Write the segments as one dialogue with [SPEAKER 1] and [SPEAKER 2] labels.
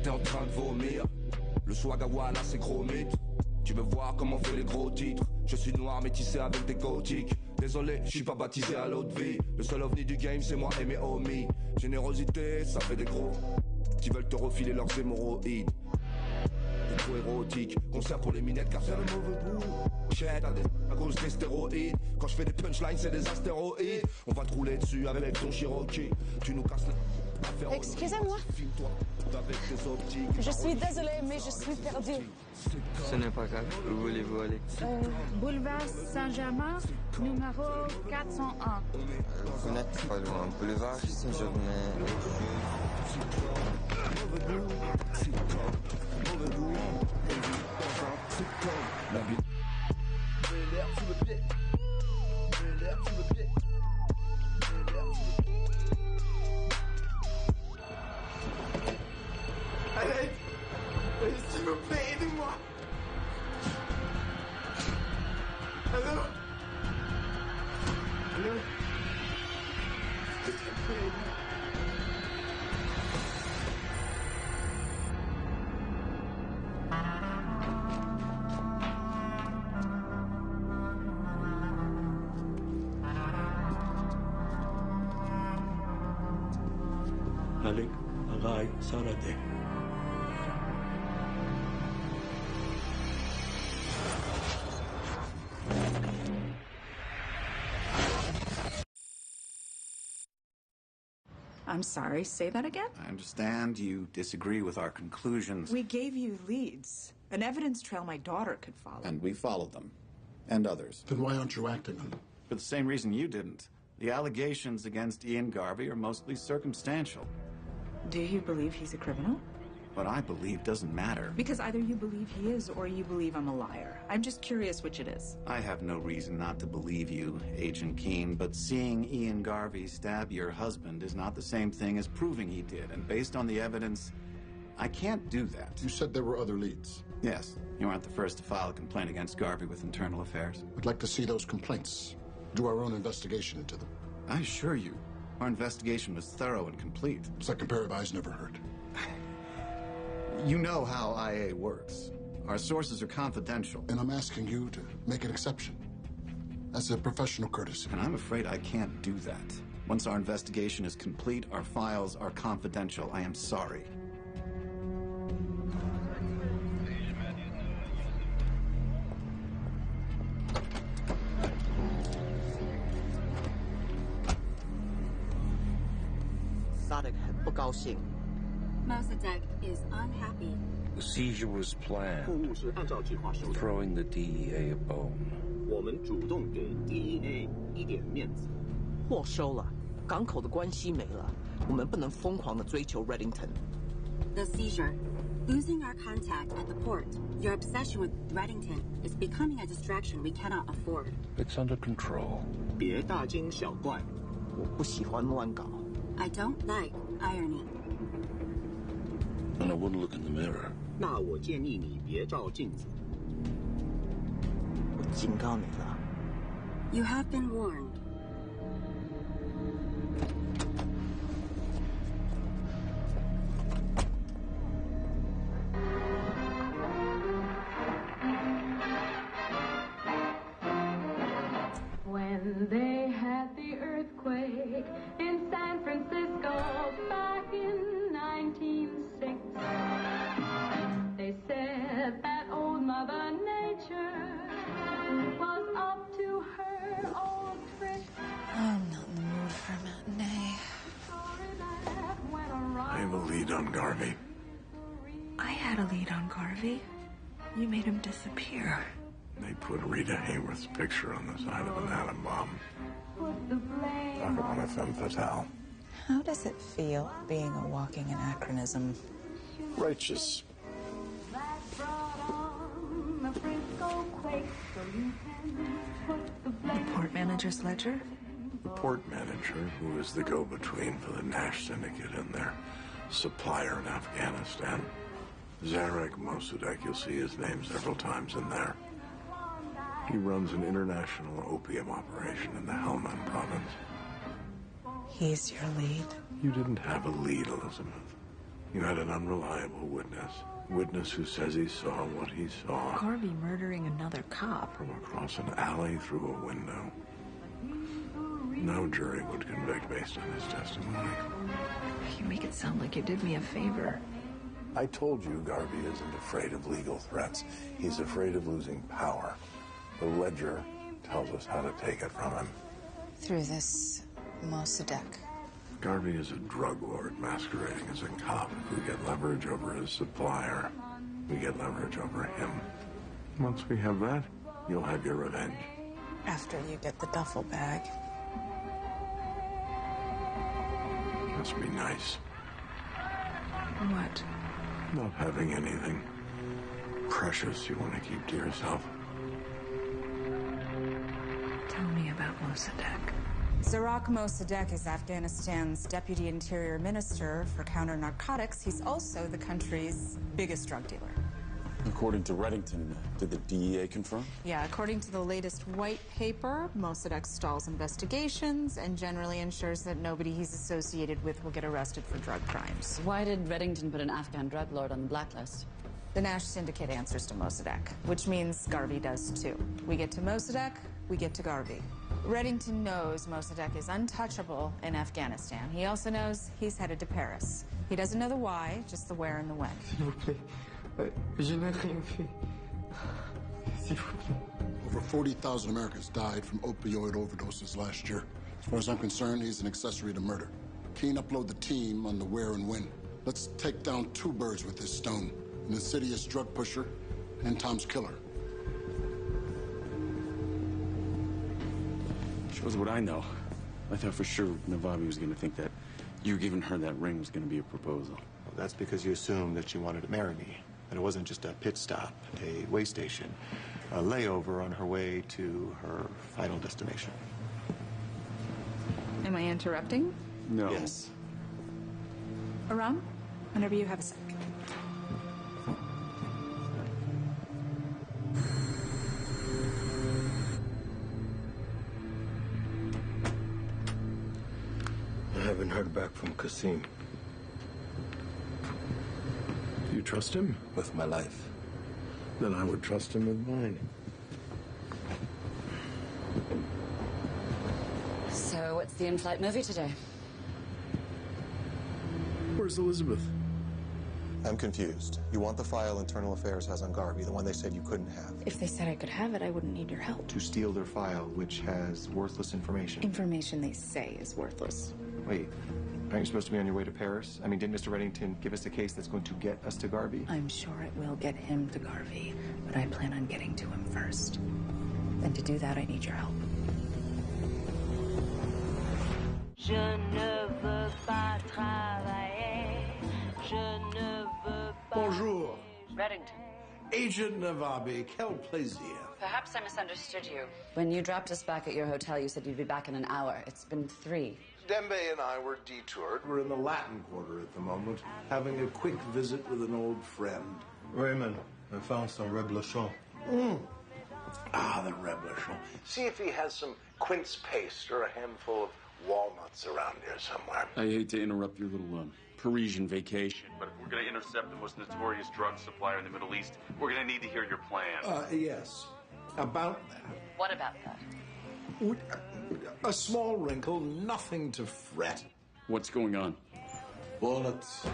[SPEAKER 1] t'es en train de vomir. Le swagawana c'est gros mythe. Tu veux voir comment on fait les gros titres. Je suis noir métissé avec des gothiques. Désolé, je suis pas baptisé à l'autre vie. Le seul ovni du game c'est moi et mes homies. Générosité, ça fait des gros qui veulent te refiler leurs hémorroïdes. Des trop érotiques, concert pour les minettes car c'est le mauvais goût. Chet à cause des stéroïdes. Quand je fais des punchlines c'est des astéroïdes. On va te rouler dessus avec ton Cherokee. Tu nous casses la...
[SPEAKER 2] Excusez-moi. Je suis désolée mais je suis perdue.
[SPEAKER 3] Ce n'est pas grave. Où voulez-vous aller?
[SPEAKER 4] Boulevard Saint-Germain, numéro 401.
[SPEAKER 3] Vous n'êtes pas loin. Boulevard Saint-Germain.
[SPEAKER 5] Allez, s'il vous plaît, aidez-moi. Allô? Allô? S'il vous plaît.
[SPEAKER 6] Malik Agay Sarade.
[SPEAKER 4] I'm sorry, say that again?
[SPEAKER 7] I understand you disagree with our conclusions.
[SPEAKER 4] We gave you leads, an evidence trail my daughter could follow.
[SPEAKER 7] And we followed them. And others.
[SPEAKER 8] Then why aren't you acting on them?
[SPEAKER 7] For the same reason you didn't. The allegations against Ian Garvey are mostly circumstantial.
[SPEAKER 4] Do you believe he's a criminal?
[SPEAKER 7] What I believe doesn't matter.
[SPEAKER 4] Because either you believe he is or you believe I'm a liar. I'm just curious which it is.
[SPEAKER 7] I have no reason not to believe you, Agent Keene, but seeing Ian Garvey stab your husband is not the same thing as proving he did. And based on the evidence, I can't do that.
[SPEAKER 8] You said there were other leads.
[SPEAKER 7] Yes. You aren't the first to file a complaint against Garvey with Internal Affairs.
[SPEAKER 8] I'd like to see those complaints. Do our own investigation into them.
[SPEAKER 7] I assure you, our investigation was thorough and complete.
[SPEAKER 8] Second pair of eyes never heard.
[SPEAKER 7] You know how IA works. Our sources are confidential.
[SPEAKER 8] And I'm asking you to make an exception. As a professional courtesy.
[SPEAKER 7] And I'm afraid I can't do that. Once our investigation is complete, our files are confidential. I am sorry.
[SPEAKER 9] Sadek 很不高兴。
[SPEAKER 10] Mossadegh is unhappy.
[SPEAKER 11] The seizure was planned, throwing the DEA a bone.
[SPEAKER 12] 我们主动给 DEA 一点面子。
[SPEAKER 9] 货收了，港口的关系没了，我们不能疯狂的追求 Reddington。
[SPEAKER 10] The seizure, losing our contact at the port, your obsession with Reddington is becoming a distraction we cannot afford.
[SPEAKER 11] It's under control.
[SPEAKER 12] 别大惊小怪。
[SPEAKER 9] 我不喜欢乱搞。
[SPEAKER 10] I don't like irony.
[SPEAKER 11] And I wouldn't look in the mirror.
[SPEAKER 12] 那我建议你别照镜子。
[SPEAKER 9] 我警告你了。
[SPEAKER 10] You have been warned.
[SPEAKER 13] When they had the earthquake in San Francisco back in 1906, they said that old Mother Nature was up to her old tricks.
[SPEAKER 2] I'm not in the mood for a matinee.
[SPEAKER 8] I have a lead on Garvey.
[SPEAKER 2] I had a lead on Garvey. You made him disappear.
[SPEAKER 8] They put Rita Hayworth's picture on the side of an atom bomb. Talk about a femme fatale.
[SPEAKER 2] How does it feel being a walking anachronism?
[SPEAKER 8] Righteous.
[SPEAKER 2] The port manager's ledger?
[SPEAKER 8] The port manager, who is the go-between for the Nash Syndicate and their supplier in Afghanistan. Zarek Mossadegh, you'll see his name several times in there. He runs an international opium operation in the Helmand province.
[SPEAKER 2] He's your lead?
[SPEAKER 8] You didn't have a lead, Elizabeth. You had an unreliable witness. Witness who says he saw what he saw.
[SPEAKER 4] Garvey murdering another cop.
[SPEAKER 8] From across an alley through a window. No jury would convict based on his testimony.
[SPEAKER 4] You make it sound like you did me a favor.
[SPEAKER 8] I told you Garvey isn't afraid of legal threats. He's afraid of losing power. The ledger tells us how to take it from him.
[SPEAKER 14] Through this Mossadegh.
[SPEAKER 8] Garvey is a drug lord masquerading as a cop. If we get leverage over his supplier, we get leverage over him. Once we have that, you'll have your revenge.
[SPEAKER 14] After you get the duffel bag.
[SPEAKER 8] Must be nice.
[SPEAKER 4] What?
[SPEAKER 8] Not having anything precious you want to keep to yourself.
[SPEAKER 4] Tell me about Mossadegh. Zarak Mossadegh is Afghanistan's deputy interior minister for counter-narcotics. He's also the country's biggest drug dealer.
[SPEAKER 15] According to Reddington, did the DEA confirm?
[SPEAKER 4] Yeah, according to the latest white paper, Mossadegh stalls investigations and generally ensures that nobody he's associated with will get arrested for drug crimes.
[SPEAKER 16] Why did Reddington put an Afghan drug lord on the blacklist?
[SPEAKER 4] The Nash Syndicate answers to Mossadegh, which means Garvey does too. We get to Mossadegh, we get to Garvey. Reddington knows Mossadegh is untouchable in Afghanistan. He also knows he's headed to Paris. He doesn't know the why, just the where and the when.
[SPEAKER 17] Over 40,000 Americans died from opioid overdoses last year. As far as I'm concerned, he's an accessory to murder. Keen upload the team on the where and when. Let's take down two birds with this stone. An insidious drug pusher and Tom's killer.
[SPEAKER 15] Shows what I know. I thought for sure Navabi was going to think that you giving her that ring was going to be a proposal.
[SPEAKER 18] Well, that's because you assumed that she wanted to marry me. That it wasn't just a pit stop, a way station, a layover on her way to her final destination.
[SPEAKER 4] Am I interrupting?
[SPEAKER 15] No.
[SPEAKER 18] Yes.
[SPEAKER 4] Aram, whenever you have a sec.
[SPEAKER 8] I haven't heard back from Qasim. Do you trust him?
[SPEAKER 3] With my life.
[SPEAKER 8] Then I would trust him with mine.
[SPEAKER 16] So, what's the in-flight movie today?
[SPEAKER 8] Where's Elizabeth?
[SPEAKER 3] I'm confused. You want the file Internal Affairs has on Garvey, the one they said you couldn't have.
[SPEAKER 2] If they said I could have it, I wouldn't need your help.
[SPEAKER 18] To steal their file, which has worthless information.
[SPEAKER 2] Information they say is worthless.
[SPEAKER 18] Wait, aren't you supposed to be on your way to Paris? I mean, didn't Mr. Reddington give us a case that's going to get us to Garvey?
[SPEAKER 2] I'm sure it will get him to Garvey, but I plan on getting to him first. And to do that, I need your help.
[SPEAKER 19] Je ne veux pas travailler. Je ne veux pas.
[SPEAKER 8] Bonjour.
[SPEAKER 16] Reddington.
[SPEAKER 8] Agent Navabi, quel plaisir.
[SPEAKER 16] Perhaps I misunderstood you. When you dropped us back at your hotel, you said you'd be back in an hour. It's been 3.
[SPEAKER 8] Dembe and I were detoured. We're in the Latin Quarter at the moment, having a quick visit with an old friend.
[SPEAKER 18] Raymond, I found some reblochon.
[SPEAKER 8] Ah, the reblochon. See if he has some quince paste or a handful of walnuts around here somewhere.
[SPEAKER 15] I hate to interrupt your little Parisian vacation, but if we're going to intercept the most notorious drug supplier in the Middle East, we're going to need to hear your plan.
[SPEAKER 8] Yes. About that.
[SPEAKER 16] What about that?
[SPEAKER 8] A small wrinkle, nothing to fret.
[SPEAKER 15] What's going on?
[SPEAKER 8] Walnuts.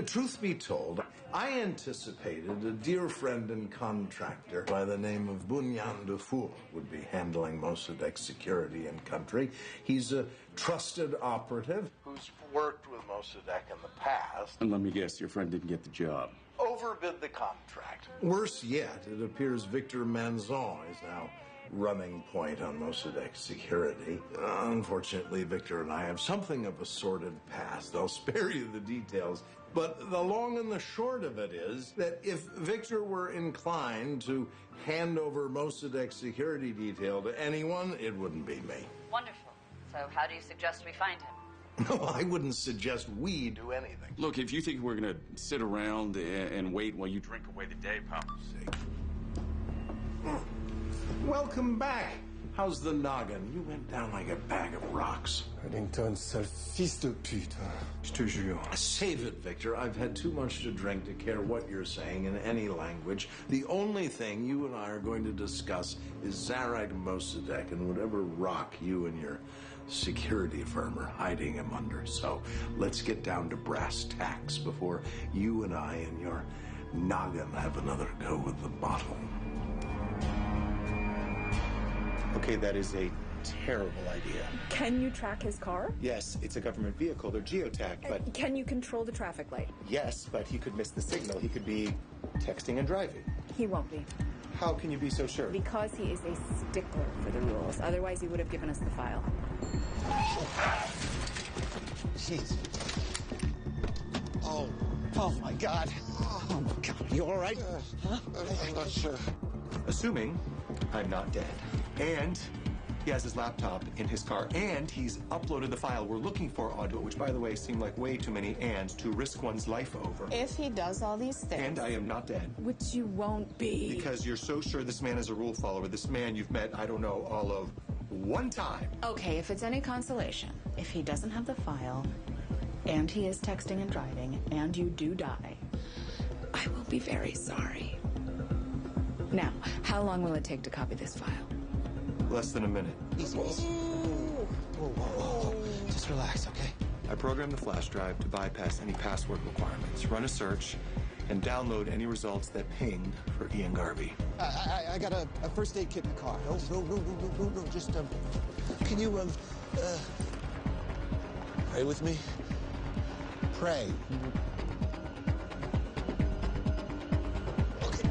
[SPEAKER 8] Truth be told, I anticipated a dear friend and contractor by the name of Bunyan Dufour would be handling Mossadegh's security in country. He's a trusted operative who's worked with Mossadegh in the past.
[SPEAKER 15] And let me guess, your friend didn't get the job.
[SPEAKER 8] Overbid the contract. Worse yet, it appears Victor Manzon is now running point on Mossadegh's security. Unfortunately, Victor and I have something of a sordid past. I'll spare you the details. But the long and the short of it is that if Victor were inclined to hand over Mossadegh's security detail to anyone, it wouldn't be me.
[SPEAKER 16] Wonderful. So how do you suggest we find him?
[SPEAKER 8] No, I wouldn't suggest we do anything.
[SPEAKER 15] Look, if you think we're going to sit around and wait while you drink away the day, pal.
[SPEAKER 8] Welcome back. How's the noggin? You went down like a bag of rocks.
[SPEAKER 3] Reddington, sale fils de pute. Je te jure.
[SPEAKER 8] Save it, Victor. I've had too much to drink to care what you're saying in any language. The only thing you and I are going to discuss is Zarek Mossadegh and whatever rock you and your security firm are hiding him under. So let's get down to brass tacks before you and I and your noggin have another go with the bottle.
[SPEAKER 18] Okay, that is a terrible idea.
[SPEAKER 20] Can you track his car?
[SPEAKER 18] Yes, it's a government vehicle. They're geotagged, but...
[SPEAKER 20] Can you control the traffic light?
[SPEAKER 18] Yes, but he could miss the signal. He could be texting and driving.
[SPEAKER 20] He won't be.
[SPEAKER 18] How can you be so sure?
[SPEAKER 20] Because he is a stickler for the rules. Otherwise, he would have given us the file.
[SPEAKER 21] Jeez. Oh my God. Oh my God. You all right? Huh?
[SPEAKER 3] I'm not sure.
[SPEAKER 18] Assuming I'm not dead. And he has his laptop in his car, and he's uploaded the file we're looking for onto it, which, by the way, seem like way too many ands to risk one's life over.
[SPEAKER 20] If he does all these things...
[SPEAKER 18] And I am not dead.
[SPEAKER 20] Which you won't be.
[SPEAKER 18] Because you're so sure this man is a rule follower. This man you've met, I don't know, all of one time.
[SPEAKER 4] Okay, if it's any consolation, if he doesn't have the file, and he is texting and driving, and you do die, I will be very sorry. Now, how long will it take to copy this file?
[SPEAKER 18] Less than a minute.
[SPEAKER 21] Easy, easy. Whoa. Just relax, okay?
[SPEAKER 18] I programmed the flash drive to bypass any password requirements, run a search, and download any results that pinged for Ian Garvey.
[SPEAKER 21] I got a first aid kit in the car. No. Just, can you,
[SPEAKER 3] Pray with me?
[SPEAKER 21] pray? Okay.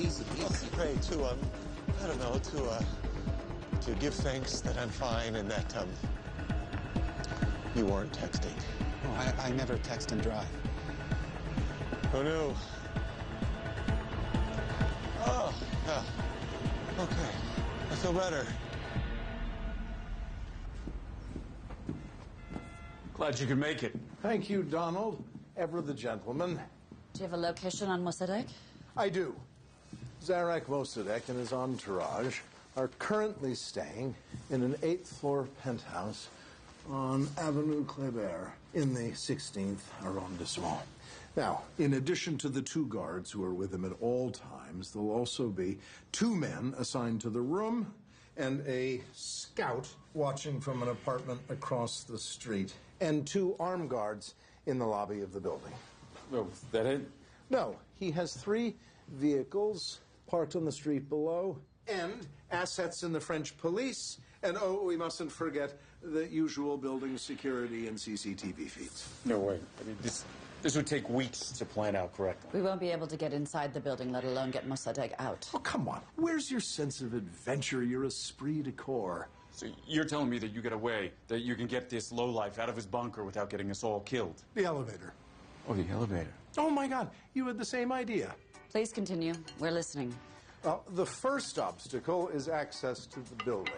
[SPEAKER 21] Easy.
[SPEAKER 3] Pray to, I don't know, to give thanks that I'm fine and that, you weren't texting.
[SPEAKER 21] No, I never text and drive.
[SPEAKER 3] Oh, no. Oh, yeah. Okay. I feel better.
[SPEAKER 15] Glad you could make it.
[SPEAKER 8] Thank you, Donald. Ever the gentleman.
[SPEAKER 16] Do you have a location on Mossadegh?
[SPEAKER 8] I do. Zarek Mossadegh and his entourage are currently staying in an 8th-floor penthouse on Avenue Kléber in the 16th arrondissement. Now, in addition to the 2 guards who are with him at all times, there'll also be 2 men assigned to the room and a scout watching from an apartment across the street, and 2 armed guards in the lobby of the building.
[SPEAKER 15] Oh, is that it?
[SPEAKER 8] No, he has 3 vehicles parked on the street below, and assets in the French police, and we mustn't forget the usual building security and CCTV feeds.
[SPEAKER 15] No way. I mean, this would take weeks to plan out correctly.
[SPEAKER 16] We won't be able to get inside the building, let alone get Mossadegh out.
[SPEAKER 8] Oh, come on. Where's your sense of adventure, your esprit de corps?
[SPEAKER 15] So you're telling me that you get away, that you can get this lowlife out of his bunker without getting us all killed?
[SPEAKER 8] The elevator.
[SPEAKER 15] Oh, the elevator.
[SPEAKER 8] Oh, my God. You had the same idea.
[SPEAKER 16] Please continue. We're listening.
[SPEAKER 8] Well, the first obstacle is access to the building.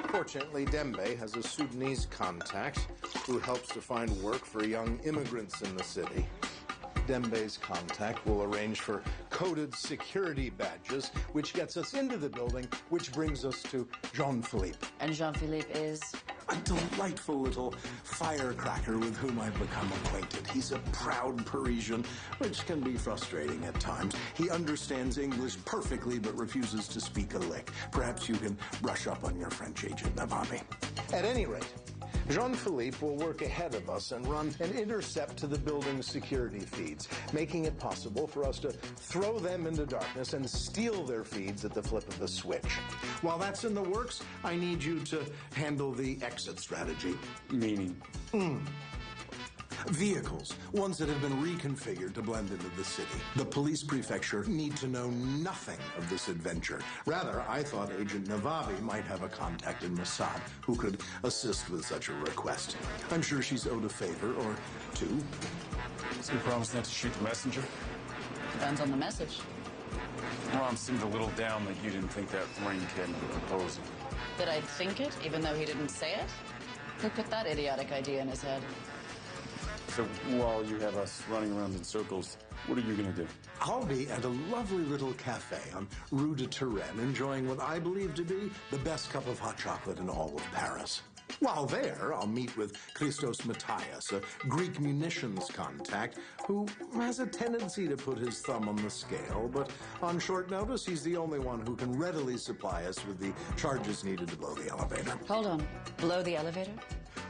[SPEAKER 8] Fortunately, Dembe has a Sudanese contact who helps to find work for young immigrants in the city. Dembe's contact will arrange for coded security badges, which gets us into the building, which brings us to Jean-Philippe.
[SPEAKER 16] And Jean-Philippe is?
[SPEAKER 8] A delightful little firecracker with whom I've become acquainted. He's a proud Parisian, which can be frustrating at times. He understands English perfectly, but refuses to speak a lick. Perhaps you can brush up on your French agent, Navami. At any rate, Jean-Philippe will work ahead of us and run an intercept to the building's security feeds, making it possible for us to throw them into darkness and steal their feeds at the flip of the switch. While that's in the works, I need you to handle the exit strategy.
[SPEAKER 15] Meaning?
[SPEAKER 8] Vehicles, ones that have been reconfigured to blend into the city. The police prefecture need to know nothing of this adventure. Rather, I thought Agent Navabi might have a contact in Mossad who could assist with such a request. I'm sure she's owed a favor or 2.
[SPEAKER 15] So you promise not to shoot the messenger?
[SPEAKER 16] Depends on the message.
[SPEAKER 15] Ron seemed a little down that you didn't think that Rain Kid would propose it.
[SPEAKER 16] Did I think it, even though he didn't say it? Who put that idiotic idea in his head?
[SPEAKER 15] So while you have us running around in circles, what are you going to do?
[SPEAKER 8] I'll be at a lovely little cafe on Rue de Turenne, enjoying what I believe to be the best cup of hot chocolate in all of Paris. While there, I'll meet with Christos Matthias, a Greek munitions contact who has a tendency to put his thumb on the scale, but on short notice, he's the only one who can readily supply us with the charges needed to blow the elevator.
[SPEAKER 16] Hold on. Blow the elevator?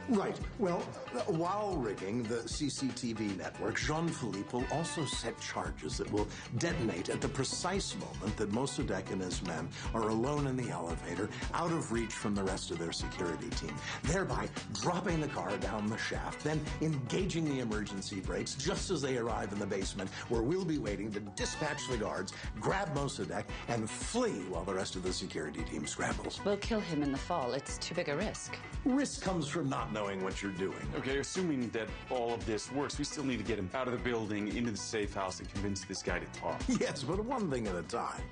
[SPEAKER 8] Right. Well, while rigging the CCTV network, Jean-Philippe will also set charges that will detonate at the precise moment that Mossadegh and his men are alone in the elevator, out of reach from the rest of their security team, thereby dropping the car down the shaft, then engaging the emergency brakes just as they arrive in the basement, where we'll be waiting to dispatch the guards, grab Mossadegh, and flee while the rest of the security team scrambles.
[SPEAKER 16] We'll kill him in the fall. It's too big a risk.
[SPEAKER 8] Risk comes from not knowing what you're doing.
[SPEAKER 15] Okay, assuming that all of this works, we still need to get him out of the building, into the safe house, and convince this guy to talk.
[SPEAKER 8] Yes, but one thing at a time.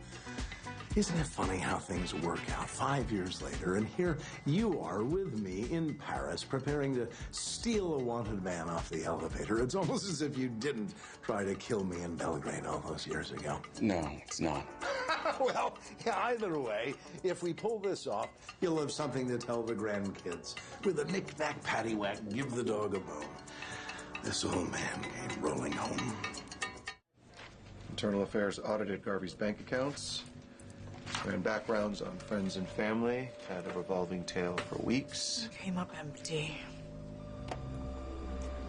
[SPEAKER 8] Isn't it funny how things work out 5 years later, and here you are with me in Paris, preparing to steal a wanted man off the elevator. It's almost as if you didn't try to kill me in Belgrade all those years ago.
[SPEAKER 15] No, it's not.
[SPEAKER 8] Well, yeah, either way, if we pull this off, you'll have something to tell the grandkids. With a knick-knack, paddywhack, give the dog a bone. This old man came rolling home.
[SPEAKER 3] Internal Affairs audited Garvey's bank accounts, ran backgrounds on friends and family, had a revolving tale for weeks.
[SPEAKER 14] Came up empty.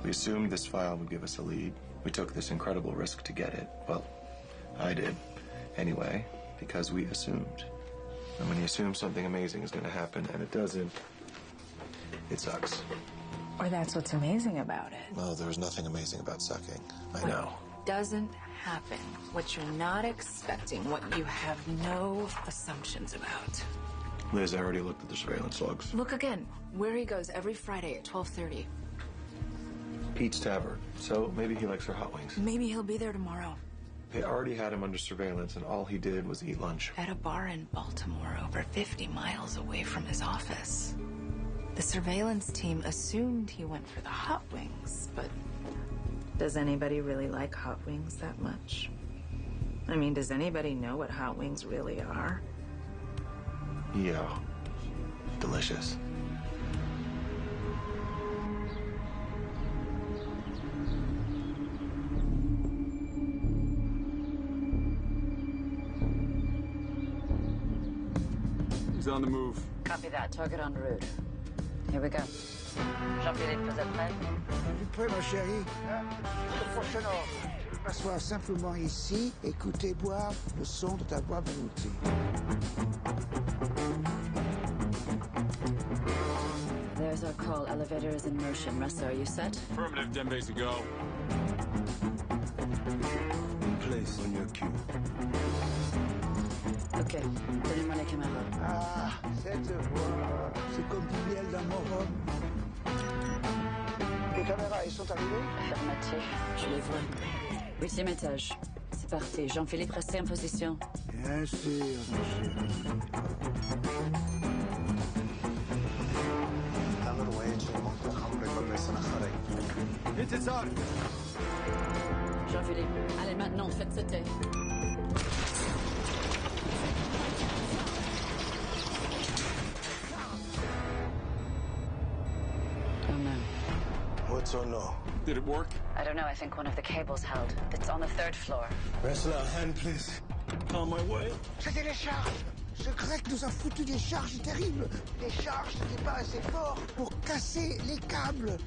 [SPEAKER 3] We assumed this file would give us a lead. We took this incredible risk to get it. Well, I did. Anyway, because we assumed. And when you assume something amazing is going to happen and it doesn't, it sucks.
[SPEAKER 14] Or that's what's amazing about it.
[SPEAKER 3] Well, there was nothing amazing about sucking. I know.
[SPEAKER 14] Doesn't happen. What you're not expecting, what you have no assumptions about.
[SPEAKER 3] Liz, I already looked at the surveillance logs.
[SPEAKER 14] Look again. Where he goes every Friday at 12:30.
[SPEAKER 3] Pete's Tavern. So maybe he likes her hot wings.
[SPEAKER 14] Maybe he'll be there tomorrow.
[SPEAKER 3] They already had him under surveillance, and all he did was eat lunch.
[SPEAKER 14] At a bar in Baltimore, over 50 miles away from his office. The surveillance team assumed he went for the hot wings, but does anybody really like hot wings that much? I mean, does anybody know what hot wings really are?
[SPEAKER 3] Yeah. Delicious.
[SPEAKER 15] He's on the move.
[SPEAKER 16] Copy that. Target en route. Here we go. Jean-Philippe, vous êtes prêt?
[SPEAKER 1] Prêt, ma chérie? Le prochain ordre. M'asseoir simplement ici, écouter, boire le son de ta voix veloutée.
[SPEAKER 16] There's our call. Elevator is in motion. Russa, are you set?
[SPEAKER 15] Affirmative, Dembe's to go.
[SPEAKER 8] Place on your cue.
[SPEAKER 16] Ok, donnez-moi la caméra.
[SPEAKER 1] Ah, cette voix, c'est comme du miel dans mon rhum. Les caméras, elles sont arrivées?
[SPEAKER 16] Affirmatif, je les vois. 8e étage. C'est parti. Jean-Philippe, restez en position.
[SPEAKER 1] Bien sûr, ma chérie.
[SPEAKER 16] Jean-Philippe, allez maintenant, faites sauter. Oh no.
[SPEAKER 3] What's or no?
[SPEAKER 15] Did it work?
[SPEAKER 16] I don't know. I think one of the cables held. It's on the 3rd floor.
[SPEAKER 3] Wrestle out, hand, please.
[SPEAKER 15] On my way.
[SPEAKER 1] C'était les charges. Ce grec nous a foutu des charges terribles. Des charges qui n'étaient pas assez forts pour casser les câbles.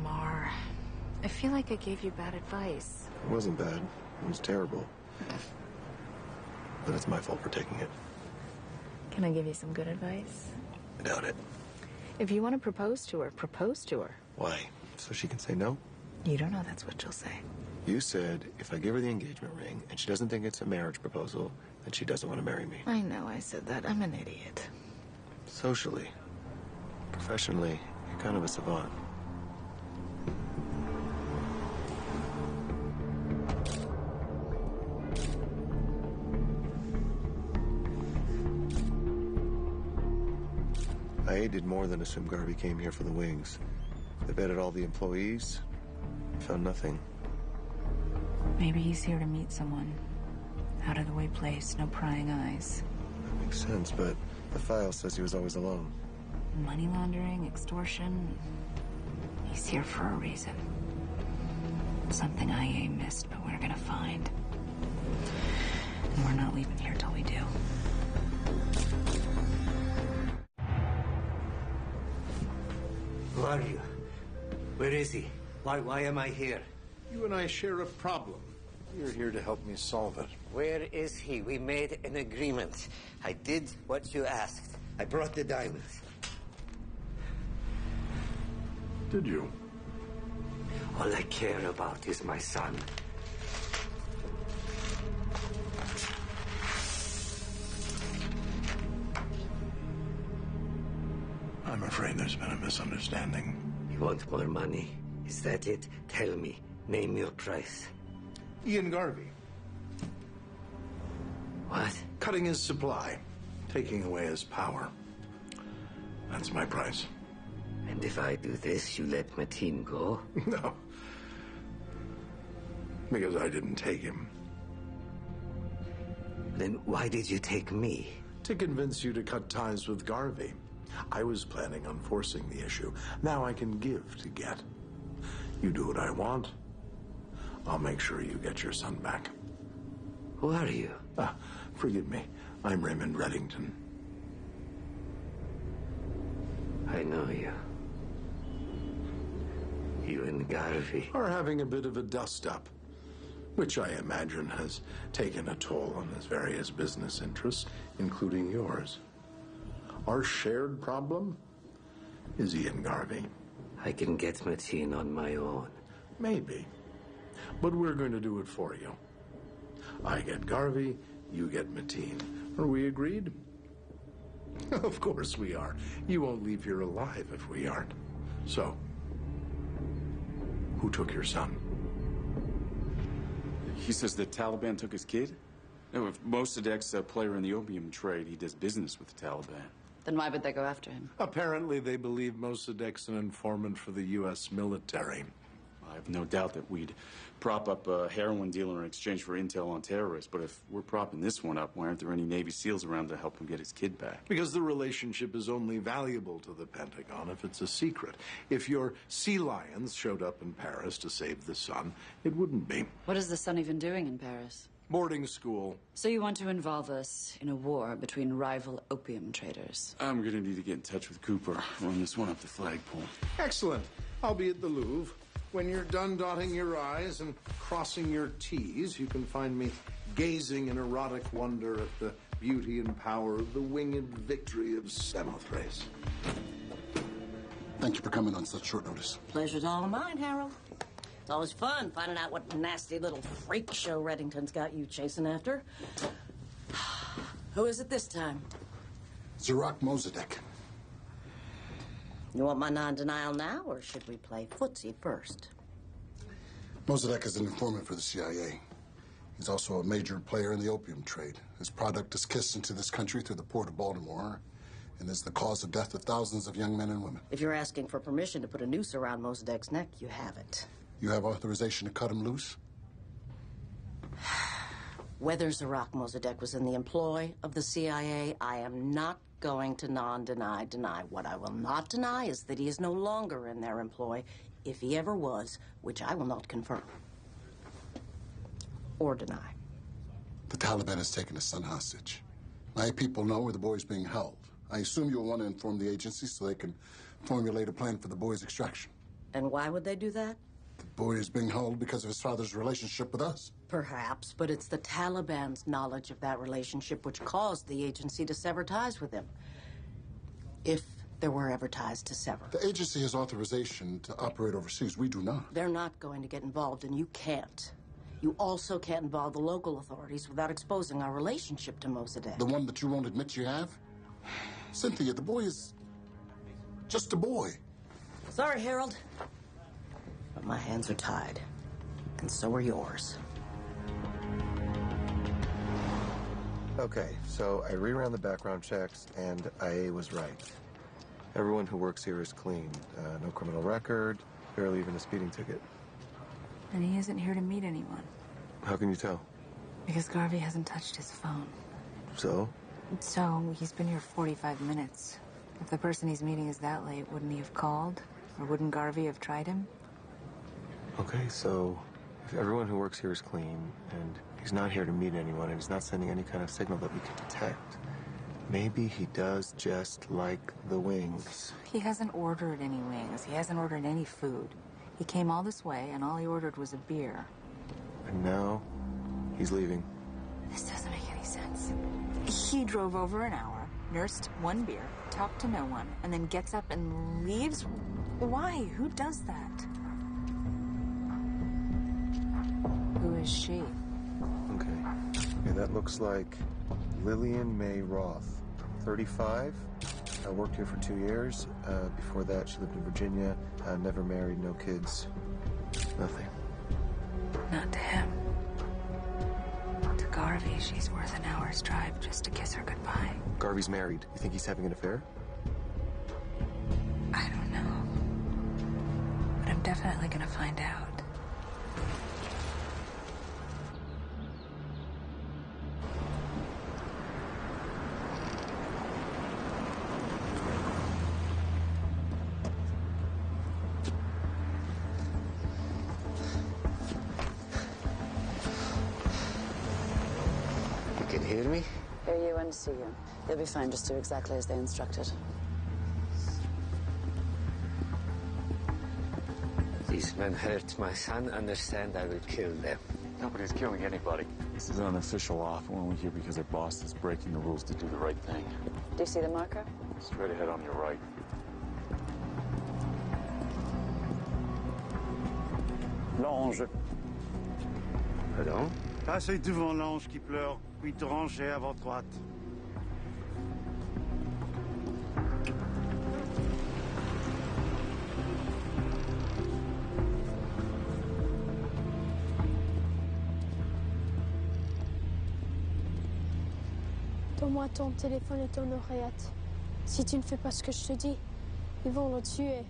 [SPEAKER 14] Lamar. I feel like I gave you bad advice.
[SPEAKER 3] It wasn't bad. It was terrible. But it's my fault for taking it.
[SPEAKER 14] Can I give you some good advice?
[SPEAKER 3] I doubt it.
[SPEAKER 14] If you want to propose to her, propose to her.
[SPEAKER 3] Why? So she can say no?
[SPEAKER 14] You don't know that's what she'll say.
[SPEAKER 3] You said if I give her the engagement ring and she doesn't think it's a marriage proposal, then she doesn't want to marry me.
[SPEAKER 14] I know I said that. I'm an idiot.
[SPEAKER 3] Socially, professionally, you're kind of a savant. I did more than assume Garvey came here for the wings. They vetted all the employees, found nothing.
[SPEAKER 14] Maybe he's here to meet someone. Out of the way place, no prying eyes.
[SPEAKER 3] That makes sense, but the file says he was always alone.
[SPEAKER 14] Money laundering, extortion. He's here for a reason. Something IA missed, but we're gonna find. And we're not leaving here till we do.
[SPEAKER 5] Who are you? Where is he? Why am I here?
[SPEAKER 8] You and I share a problem. You're here to help me solve it.
[SPEAKER 5] Where is he? We made an agreement. I did what you asked. I brought the diamonds.
[SPEAKER 8] Did you?
[SPEAKER 5] All I care about is my son.
[SPEAKER 8] I'm afraid there's been a misunderstanding.
[SPEAKER 5] You want more money? Is that it? Tell me. Name your price.
[SPEAKER 8] Ian Garvey.
[SPEAKER 5] What?
[SPEAKER 8] Cutting his supply. Taking away his power. That's my price.
[SPEAKER 5] And if I do this, you let Mateen go?
[SPEAKER 8] No. Because I didn't take him.
[SPEAKER 5] Then why did you take me?
[SPEAKER 8] To convince you to cut ties with Garvey. I was planning on forcing the issue. Now I can give to get. You do what I want. I'll make sure you get your son back.
[SPEAKER 5] Who are you?
[SPEAKER 8] Forgive me. I'm Raymond Reddington.
[SPEAKER 5] I know you. You and Garvey
[SPEAKER 8] are having a bit of a dust-up, which I imagine has taken a toll on his various business interests, including yours. Our shared problem is Ian Garvey.
[SPEAKER 5] I can get Mateen on my own.
[SPEAKER 8] Maybe. But we're going to do it for you. I get Garvey, you get Mateen. Are we agreed? Of course we are. You won't leave here alive if we aren't. So, who took your son?
[SPEAKER 15] He says the Taliban took his kid? No, if Mossadeg's a player in the opium trade, he does business with the Taliban.
[SPEAKER 16] Then why would they go after him?
[SPEAKER 8] Apparently they believe Mossadeg's an informant for the U.S. military.
[SPEAKER 15] I have no doubt that we'd prop up a heroin dealer in exchange for intel on terrorists, but if we're propping this one up, why aren't there any Navy SEALs around to help him get his kid back?
[SPEAKER 8] Because the relationship is only valuable to the Pentagon if it's a secret. If your sea lions showed up in Paris to save the son, it wouldn't be.
[SPEAKER 16] What is the son even doing in Paris?
[SPEAKER 8] Boarding school.
[SPEAKER 16] So you want to involve us in a war between rival opium traders?
[SPEAKER 15] I'm gonna need to get in touch with Cooper, run this one up the flagpole.
[SPEAKER 8] Excellent. I'll be at the Louvre. When you're done dotting your I's and crossing your T's, you can find me gazing in erotic wonder at the beauty and power of the winged victory of Samothrace.
[SPEAKER 17] Thank you for coming on such short notice.
[SPEAKER 22] Pleasure's all mine, Harold. It's always fun finding out what nasty little freak show Reddington's got you chasing after. Who is it this time?
[SPEAKER 17] Zorak Mossadegh.
[SPEAKER 22] You want my non-denial now, or should we play footsie first?
[SPEAKER 17] Mossadegh is an informant for the CIA. He's also a major player in the opium trade. His product is kissed into this country through the port of Baltimore and is the cause of death of thousands of young men and women.
[SPEAKER 22] If you're asking for permission to put a noose around Mossadegh's neck, you have it.
[SPEAKER 17] You have authorization to cut him loose?
[SPEAKER 22] Whether Zorak Mossadegh was in the employ of the CIA, I am not going to deny. What I will not deny is that he is no longer in their employ, if he ever was, which I will not confirm. Or deny.
[SPEAKER 17] The Taliban has taken his son hostage. My people know where the boy is being held. I assume you'll want to inform the agency so they can formulate a plan for the boy's extraction.
[SPEAKER 22] And why would they do that?
[SPEAKER 17] The boy is being held because of his father's relationship with us.
[SPEAKER 22] Perhaps, but it's the Taliban's knowledge of that relationship which caused the agency to sever ties with him. If there were ever ties to sever.
[SPEAKER 17] The agency has authorization to operate overseas. We do not.
[SPEAKER 22] They're not going to get involved, and you can't. You also can't involve the local authorities without exposing our relationship to Mossadegh.
[SPEAKER 17] The one that you won't admit you have? Cynthia, the boy is just a boy.
[SPEAKER 22] Sorry, Harold. But my hands are tied. And so are yours.
[SPEAKER 3] Okay, so I reran the background checks, and IA was right. Everyone who works here is clean. No criminal record, barely even a speeding ticket.
[SPEAKER 2] And he isn't here to meet anyone.
[SPEAKER 3] How can you tell?
[SPEAKER 2] Because Garvey hasn't touched his phone.
[SPEAKER 3] So?
[SPEAKER 2] So, he's been here 45 minutes. If the person he's meeting is that late, wouldn't he have called? Or wouldn't Garvey have tried him?
[SPEAKER 3] Okay, so if everyone who works here is clean, and he's not here to meet anyone, and he's not sending any kind of signal that we can detect, maybe he does just like the wings.
[SPEAKER 2] He hasn't ordered any wings. He hasn't ordered any food. He came all this way, and all he ordered was a beer.
[SPEAKER 3] And now, he's leaving.
[SPEAKER 2] This doesn't make any sense. He drove over an hour, nursed one beer, talked to no one, and then gets up and leaves? Why? Who does that? Who is she?
[SPEAKER 3] Okay, that looks like Lillian May Roth, 35. Worked here for 2 years. Before that, she lived in Virginia. Never married, no kids. Nothing.
[SPEAKER 2] Not to him. To Garvey, she's worth an hour's drive just to kiss her goodbye.
[SPEAKER 3] Garvey's married. You think he's having an affair?
[SPEAKER 2] I don't know. But I'm definitely gonna find out.
[SPEAKER 5] Hear me?
[SPEAKER 16] Hear you and see you. You'll be fine. Just do exactly as they instructed.
[SPEAKER 5] These men hurt my son. Understand, I will kill them.
[SPEAKER 15] Nobody's killing anybody. This is an unofficial off. We're only here because our boss is breaking the rules to do the right thing.
[SPEAKER 16] Do you see the marker?
[SPEAKER 15] Straight ahead on your right.
[SPEAKER 12] L'ange.
[SPEAKER 5] Pardon?
[SPEAKER 12] Passez devant l'ange qui pleure, puis rangez à votre droite.
[SPEAKER 6] Donne-moi ton téléphone et ton oreillette. Si tu ne fais pas ce que je te dis, ils vont le tuer.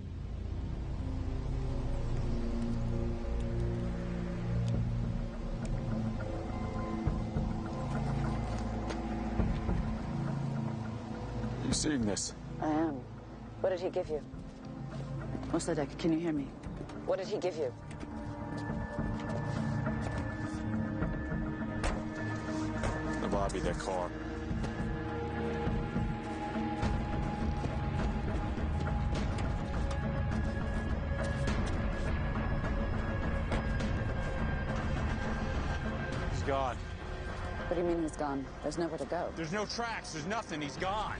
[SPEAKER 15] You seeing this?
[SPEAKER 16] I am. What did he give you? Mossadegh, can you hear me? What did he give you?
[SPEAKER 15] The lobby, their car.
[SPEAKER 7] He's gone.
[SPEAKER 16] What do you mean he's gone? There's nowhere to go.
[SPEAKER 7] There's no tracks. There's nothing. He's gone.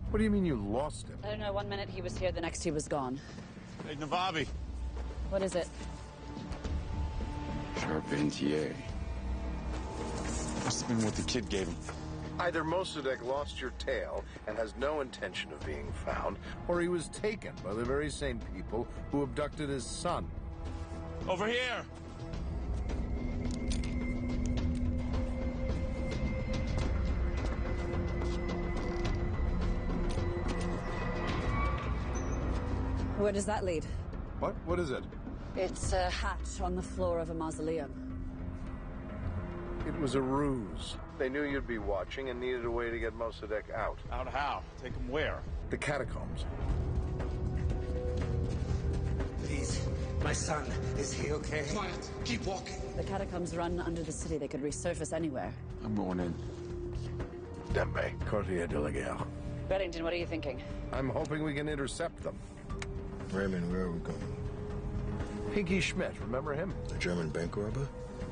[SPEAKER 8] What do you mean you lost him?
[SPEAKER 16] I don't know. 1 minute he was here, the next he was gone.
[SPEAKER 7] Hey, Navabi.
[SPEAKER 16] What is it?
[SPEAKER 15] Charpentier. Must have been what the kid gave him.
[SPEAKER 8] Either Mossadegh lost your tail and has no intention of being found, or he was taken by the very same people who abducted his son.
[SPEAKER 7] Over here.
[SPEAKER 16] Where does that lead?
[SPEAKER 8] What? What is it?
[SPEAKER 16] It's a hatch on the floor of a mausoleum.
[SPEAKER 8] It was a ruse. They knew you'd be watching and needed a way to get Mossadegh out.
[SPEAKER 7] Out how? Take him where?
[SPEAKER 8] The catacombs.
[SPEAKER 5] Please, My son, is he okay?
[SPEAKER 17] Quiet. Keep walking.
[SPEAKER 16] The catacombs run under the city. They could resurface anywhere.
[SPEAKER 15] I'm going in.
[SPEAKER 8] Dembe, Quartier de la Guerre.
[SPEAKER 16] Reddington, what are you thinking?
[SPEAKER 8] I'm hoping we can intercept them.
[SPEAKER 3] Raymond, where are we going?
[SPEAKER 8] Pinky Schmidt, remember him?
[SPEAKER 3] The German bank robber?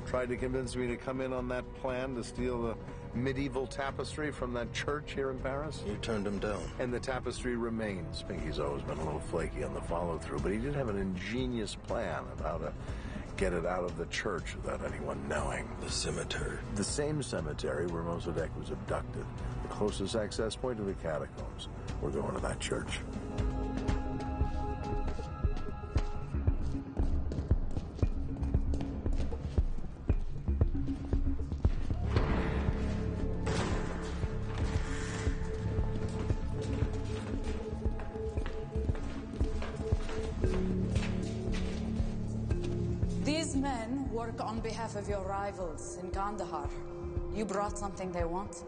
[SPEAKER 8] Tried to convince me to come in on that plan to steal the medieval tapestry from that church here in Paris.
[SPEAKER 3] You turned him down.
[SPEAKER 8] And the tapestry remains. Pinky's always been a little flaky on the follow-through, but he did have an ingenious plan of how to get it out of the church without anyone knowing.
[SPEAKER 3] The cemetery.
[SPEAKER 8] The same cemetery where Mossadegh was abducted. The closest access point to the catacombs. We're going to that church.
[SPEAKER 16] These men work on behalf of your rivals in Kandahar. You brought something they want.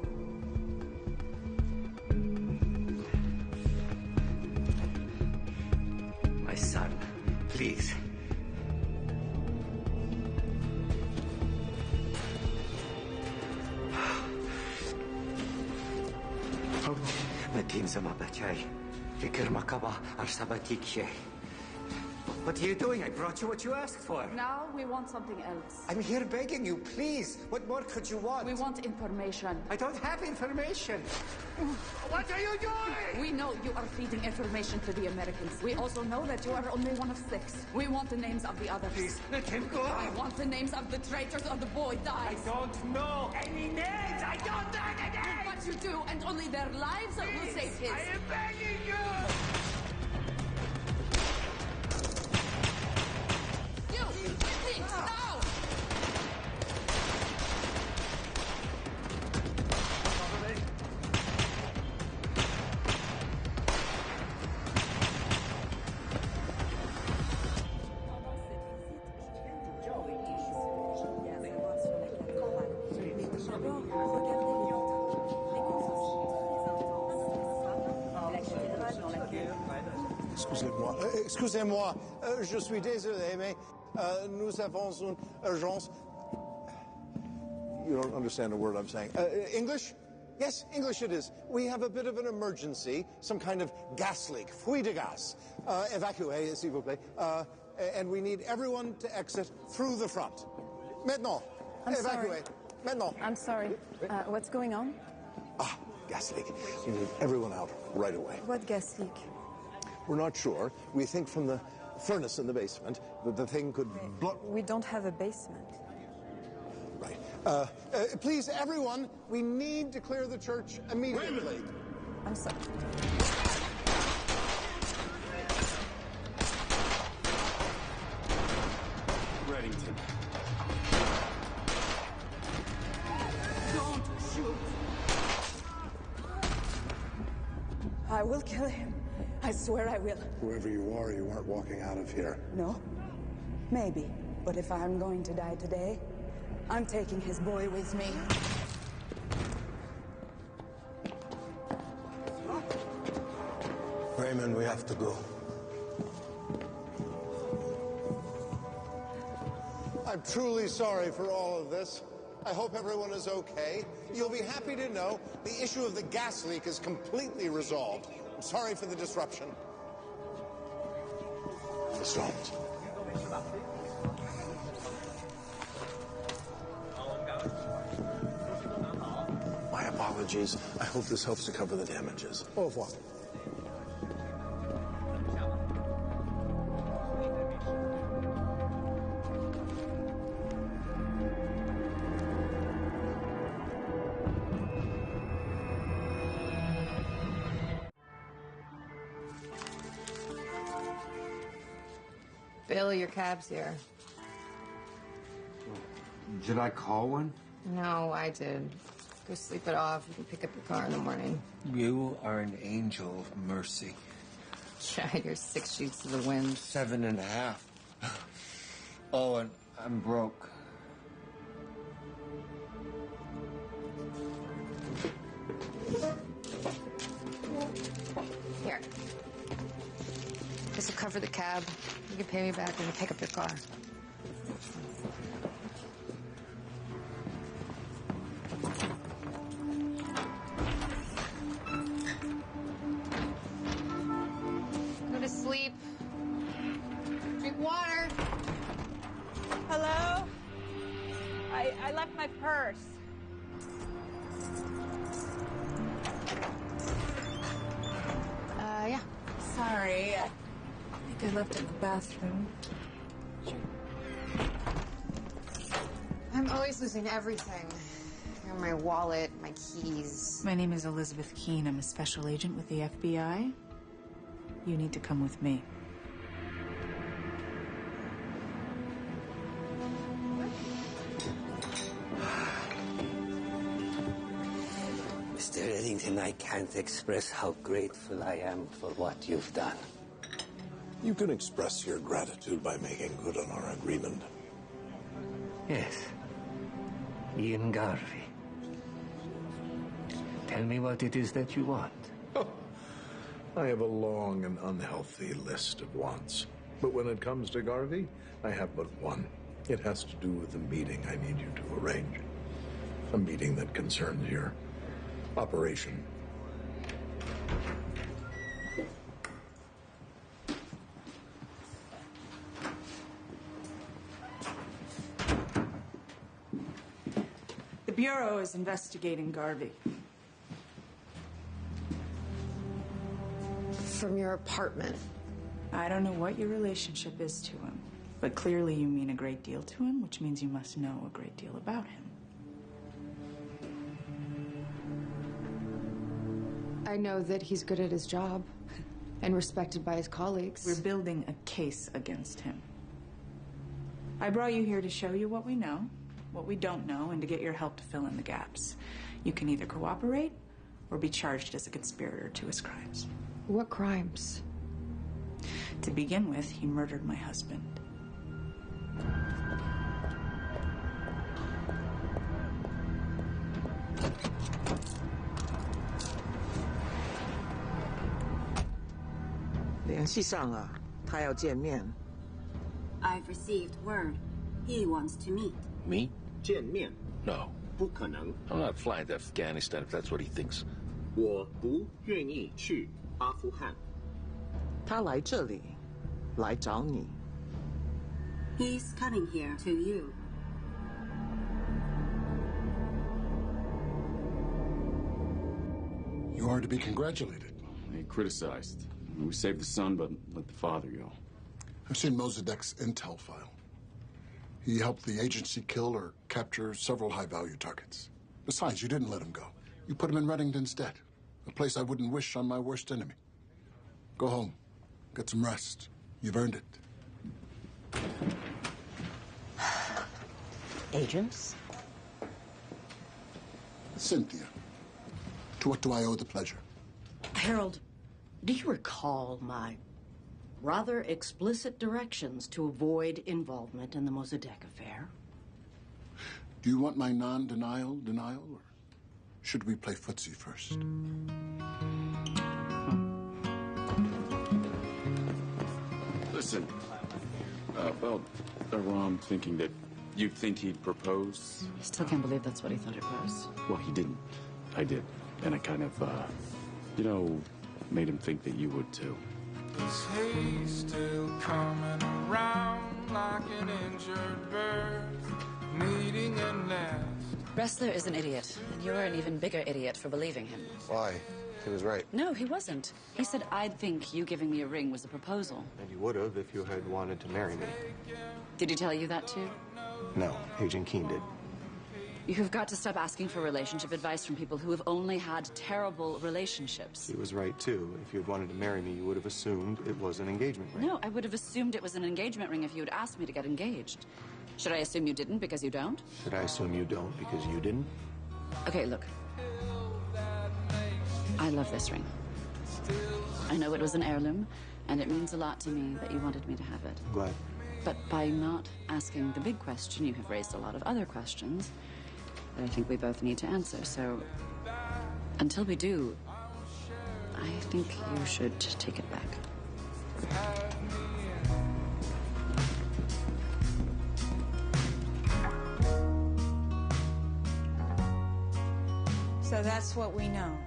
[SPEAKER 5] My son, please. Matin sama bachai. Fikir makaba arsabatik shay. What are you doing? I brought you what you asked for.
[SPEAKER 16] Now we want something else.
[SPEAKER 5] I'm here begging you, please. What more could you want?
[SPEAKER 16] We want information.
[SPEAKER 5] I don't have information. What are you doing?
[SPEAKER 16] We know you are feeding information to the Americans. We also know that you are only one of 6. We want the names of the others.
[SPEAKER 5] Please, let him go.
[SPEAKER 16] I want the names of the traitors or the boy dies.
[SPEAKER 5] I don't know any names. I don't know any names.
[SPEAKER 16] But you do, and only their lives will save his.
[SPEAKER 5] I am begging you.
[SPEAKER 21] Excusez-moi. Excusez-moi. Je suis désolé, mais nous avons une urgence. You don't understand a word I'm saying. English? Yes, English it is. We have a bit of an emergency, some kind of gas leak. Fuite de gaz. Evacuez, s'il vous plaît. And we need everyone to exit through the front. Maintenant. Evacuate. Maintenant.
[SPEAKER 20] I'm sorry. What's going on?
[SPEAKER 21] Gas leak. We need everyone out right away.
[SPEAKER 20] What gas leak?
[SPEAKER 21] We're not sure. We think from the furnace in the basement that the thing could blow.
[SPEAKER 20] We don't have a basement.
[SPEAKER 21] Right. Please, everyone, we need to clear the church immediately.
[SPEAKER 20] I'm sorry.
[SPEAKER 15] Reddington.
[SPEAKER 16] Don't shoot.
[SPEAKER 20] I will kill him. I swear I will.
[SPEAKER 17] Whoever you are, you aren't walking out of here.
[SPEAKER 20] No. Maybe. But if I'm going to die today, I'm taking his boy with me.
[SPEAKER 3] Raymond, we have to go.
[SPEAKER 21] I'm truly sorry for all of this. I hope everyone is okay. You'll be happy to know the issue of the gas leak is completely resolved. I'm sorry for the disruption.
[SPEAKER 17] The stones.
[SPEAKER 21] My apologies. I hope this helps to cover the damages. Au revoir.
[SPEAKER 14] Bill, your cab's here.
[SPEAKER 5] Did I call one?
[SPEAKER 14] No, I did. Go sleep it off. You can pick up your car in the morning.
[SPEAKER 3] You are an angel of mercy.
[SPEAKER 14] Yeah, you're 6 sheets to the wind.
[SPEAKER 3] 7.5. Oh, and I'm broke.
[SPEAKER 14] Here.
[SPEAKER 2] This will cover the cab. You can pay me back when you pick up your car. Go to sleep. Drink water.
[SPEAKER 4] Hello? I left my purse.
[SPEAKER 2] Yeah.
[SPEAKER 4] Sorry. I think I left it in the bathroom.
[SPEAKER 2] I'm always losing everything. You know, my wallet, my keys.
[SPEAKER 4] My name is Elizabeth Keene. I'm a special agent with the FBI. You need to come with me.
[SPEAKER 5] Mr. Reddington, I can't express how grateful I am for what you've done.
[SPEAKER 8] You can express your gratitude by making good on our agreement.
[SPEAKER 5] Yes. Ian Garvey. Tell me what it is that you want.
[SPEAKER 8] Oh, I have a long and unhealthy list of wants. But when it comes to Garvey, I have but one. It has to do with the meeting I need you to arrange. A meeting that concerns your operation.
[SPEAKER 4] The Bureau is investigating Garvey.
[SPEAKER 2] From your apartment.
[SPEAKER 4] I don't know what your relationship is to him, but clearly you mean a great deal to him, which means you must know a great deal about him.
[SPEAKER 2] I know that he's good at his job and respected by his colleagues.
[SPEAKER 4] We're building a case against him. I brought you here to show you what we know, what we don't know, and to get your help to fill in the gaps. You can either cooperate or be charged as a conspirator to his crimes.
[SPEAKER 2] What crimes?
[SPEAKER 4] To begin with, he murdered my husband.
[SPEAKER 10] I've received word. He wants to meet.
[SPEAKER 9] Me?
[SPEAKER 12] 见面
[SPEAKER 9] No.
[SPEAKER 12] 不可能，
[SPEAKER 9] I'm not flying to Afghanistan if that's what he thinks.
[SPEAKER 12] 我不愿意去阿富汗。
[SPEAKER 11] 他来这里，来找你。
[SPEAKER 10] He's coming here to you.
[SPEAKER 17] You are to be congratulated.
[SPEAKER 15] They criticized. We saved the son, but let the father go.
[SPEAKER 17] I've seen Mossadegh's intel file. He helped the agency kill or capture several high-value targets. Besides, you didn't let him go. You put him in Reddington's debt, a place I wouldn't wish on my worst enemy. Go home. Get some rest. You've earned it.
[SPEAKER 22] Agents?
[SPEAKER 17] Cynthia, to what do I owe the pleasure?
[SPEAKER 22] Harold, do you recall my rather explicit directions to avoid involvement in the Mossadegh affair?
[SPEAKER 17] Do you want my non-denial denial, or should we play footsie first?
[SPEAKER 15] Listen, about Aram thinking that you think he'd propose.
[SPEAKER 16] I still can't believe that's what he thought it was.
[SPEAKER 15] Well, he didn't. I did. And I kind of, you know, made him think that you would too.
[SPEAKER 23] Is he still coming around like an injured bird, needing a nest?
[SPEAKER 16] Bressler is an idiot, and you're an even bigger idiot for believing him.
[SPEAKER 3] Why? He was right.
[SPEAKER 16] No, he wasn't. He said, I'd think you giving me a ring was a proposal.
[SPEAKER 3] And you would have if you had wanted to marry me.
[SPEAKER 16] Did he tell you that too?
[SPEAKER 3] No, Agent Keene did.
[SPEAKER 16] You have got to stop asking for relationship advice from people who have only had terrible relationships.
[SPEAKER 3] He was right, too. If you had wanted to marry me, you would have assumed it was an engagement ring.
[SPEAKER 16] No, I would have assumed it was an engagement ring if you had asked me to get engaged. Should I assume you didn't because you don't?
[SPEAKER 3] Should I assume you don't because you didn't?
[SPEAKER 16] Okay, look. I love this ring. I know it was an heirloom, and it means a lot to me that you wanted me to have it.
[SPEAKER 3] Glad.
[SPEAKER 16] But by not asking the big question, you have raised a lot of other questions that I think we both need to answer. So, until we do, I think you should take it back.
[SPEAKER 4] So that's what we know.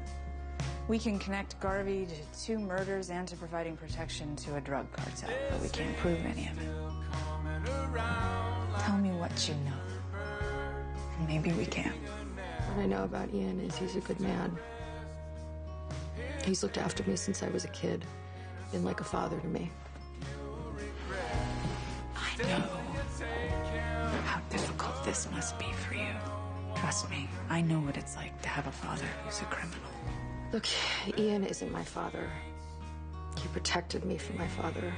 [SPEAKER 4] We can connect Garvey to 2 murders and to providing protection to a drug cartel, but we can't prove any of it. Tell me what you know. And maybe we can.
[SPEAKER 13] What I know about Ian is he's a good man. He's looked after me since I was a kid. Been like a father to me.
[SPEAKER 4] I know how difficult this must be for you. Trust me, I know what it's like to have a father who's a criminal.
[SPEAKER 13] Look, Ian isn't my father. He protected me from my father.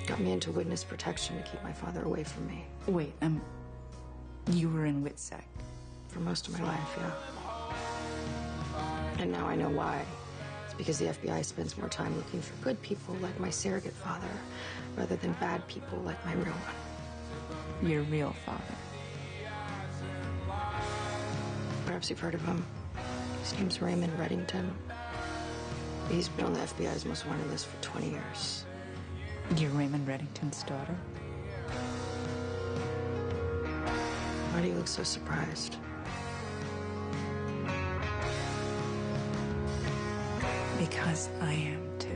[SPEAKER 13] Got me into witness protection to keep my father away from me.
[SPEAKER 4] Wait, you were in WITSEC?
[SPEAKER 13] For most of my life, yeah. And now I know why. It's because the FBI spends more time looking for good people like my surrogate father, rather than bad people like my real one.
[SPEAKER 4] Your real father?
[SPEAKER 13] Perhaps you've heard of him. His name's Raymond Reddington. He's been on the FBI's most wanted list for 20 years.
[SPEAKER 4] You're Raymond Reddington's daughter?
[SPEAKER 13] Why do you look so surprised?
[SPEAKER 4] Because I am too.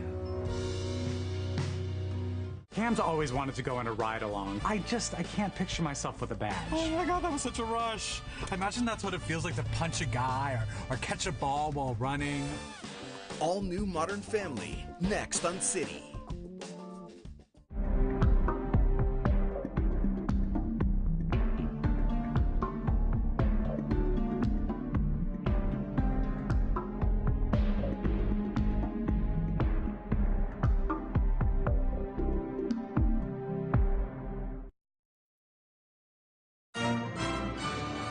[SPEAKER 18] Cam's always wanted to go on a ride-along. I can't picture myself with a badge.
[SPEAKER 19] Oh my God, that was such a rush. I imagine that's what it feels like to punch a guy or catch a ball while running.
[SPEAKER 24] All new Modern Family, next on City.